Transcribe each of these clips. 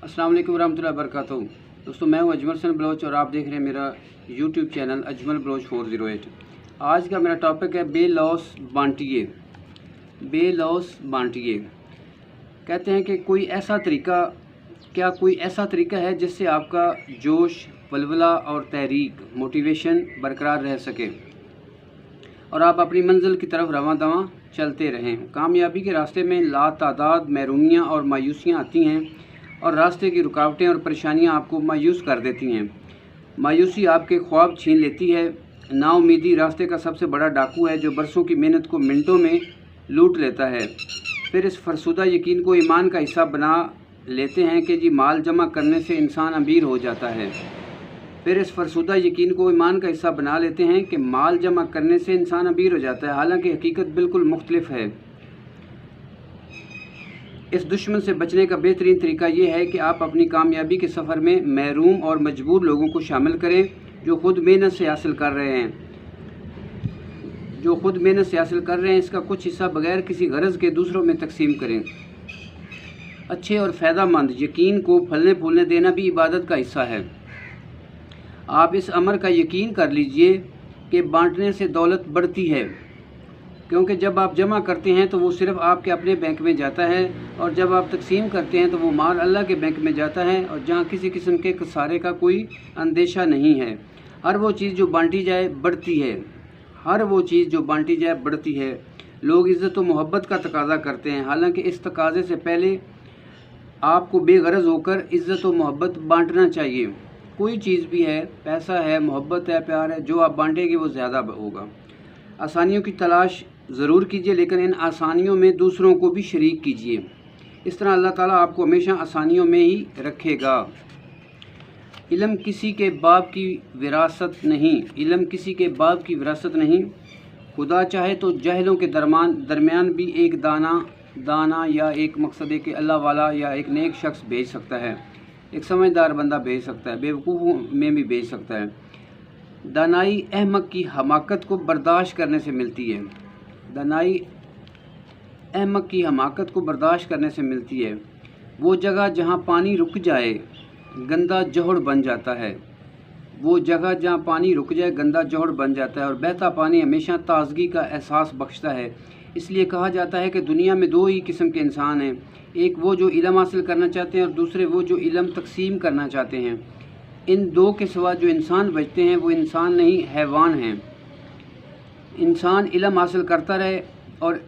अस्सलाम वालेकुम रहमतुल्लाहि व बरकातहू। दोस्तों मैं हूं अजमल हसन बलोच और आप देख रहे हैं मेरा यूट्यूब चैनल अजमल बलोच 408। आज का मेरा टॉपिक है बेलौस बांटिए। बेलौस बांटिए कहते हैं कि कोई ऐसा तरीका है जिससे आपका जोश, वलवला और तहरीक, मोटिवेशन बरकरार रह सके और आप अपनी मंजिल की तरफ रवां दवां चलते रहें। कामयाबी के रास्ते में लातादाद महरूमियाँ और मायूसियाँ आती हैं और रास्ते की रुकावटें और परेशानियां आपको मायूस कर देती हैं। मायूसी आपके ख्वाब छीन लेती है। नाउमीदी रास्ते का सबसे बड़ा डाकू है जो बरसों की मेहनत को मिनटों में लूट लेता है। फिर इस फरसुदा यकीन को ईमान का हिस्सा बना लेते हैं कि जी माल जमा करने से इंसान अमीर हो जाता है। फिर इस फरसुदा यकीन को ईमान का हिस्सा बना लेते हैं कि माल जमा करने से इंसान अमीर हो जाता है, हालांकि हकीकत बिल्कुल मुख्तलिफ है। इस दुश्मन से बचने का बेहतरीन तरीका ये है कि आप अपनी कामयाबी के सफ़र में महरूम और मजबूर लोगों को शामिल करें जो खुद मेहनत से हासिल कर रहे हैं। इसका कुछ हिस्सा बगैर किसी गरज के दूसरों में तकसीम करें। अच्छे और फ़ायदेमंद यकीन को फलने फूलने देना भी इबादत का हिस्सा है। आप इस अमर का यकीन कर लीजिए कि बांटने से दौलत बढ़ती है, क्योंकि जब आप जमा करते हैं तो वो सिर्फ आपके अपने बैंक में जाता है और जब आप तकसीम करते हैं तो वो माल अल्लाह के बैंक में जाता है और जहाँ किसी किस्म के खसारे का कोई अंदेशा नहीं है। हर वो चीज़ जो बांटी जाए बढ़ती है। लोग इज़्ज़त व मोहब्बत का तकाज़ा करते हैं, हालांकि इस तकाज़े से पहले आपको बेगरज होकर इज़्ज़त व मोहब्बत बांटना चाहिए। कोई चीज़ भी है, पैसा है, मोहब्बत है, प्यार है, जो आप बांटेंगे वो ज़्यादा होगा। आसानियों की तलाश ज़रूर कीजिए, लेकिन इन आसानियों में दूसरों को भी शरीक कीजिए। इस तरह अल्लाह ताला आपको हमेशा आसानियों में ही रखेगा। इल्म किसी के बाप की विरासत नहीं। खुदा चाहे तो जाहिलों के दरमियान भी एक दाना या एक मकसद के अल्लाह वाला या एक नेक शख्स भेज सकता है। एक समझदार बंदा भेज सकता है, बेवकूफ़ों में भी भेज सकता है। दानाई अहमक की हमाकत को बर्दाश्त करने से मिलती है। वो जगह जहाँ पानी रुक जाए गंदा जोहड़ बन जाता है। और बहता पानी हमेशा ताजगी का एहसास बख्शता है। इसलिए कहा जाता है कि दुनिया में दो ही किस्म के इंसान हैं, एक वो जो इल्म हासिल करना चाहते हैं और दूसरे वो जो इल्म तकसीम करना चाहते हैं। इन दो के सिवा जो इंसान बचते हैं वो इंसान नहीं, हैवान हैं। इंसान इल्म हासिल करता रहे और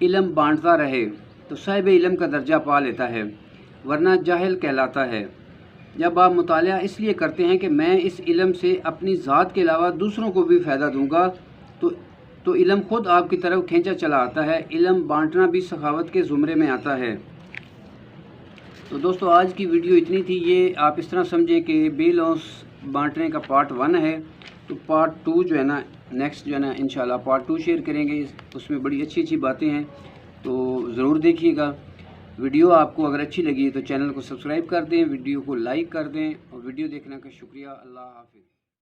इल्म बांटता रहे तो साहिब इल्म का दर्जा पा लेता है, वरना जाहिल कहलाता है। जब आप मुतालिया इसलिए करते हैं कि मैं इस इल्म से अपनी ज़ात के अलावा दूसरों को भी फ़ायदा दूंगा, तो इल्म खुद आपकी तरफ खींचा चला आता है। इल्म बांटना भी सखावत के ज़ुमरे में आता है। तो दोस्तों आज की वीडियो इतनी थी। ये आप इस तरह समझें कि बेलौस बांटने का पार्ट 1 है। तो पार्ट 2 जो है ना, नेक्स्ट जो है ना, इंशाल्लाह पार्ट 2 शेयर करेंगे। उसमें बड़ी अच्छी बातें हैं, तो ज़रूर देखिएगा। वीडियो आपको अगर अच्छी लगी तो चैनल को सब्सक्राइब कर दें, वीडियो को लाइक कर दें और वीडियो देखने का शुक्रिया। अल्लाह हाफ़िज़।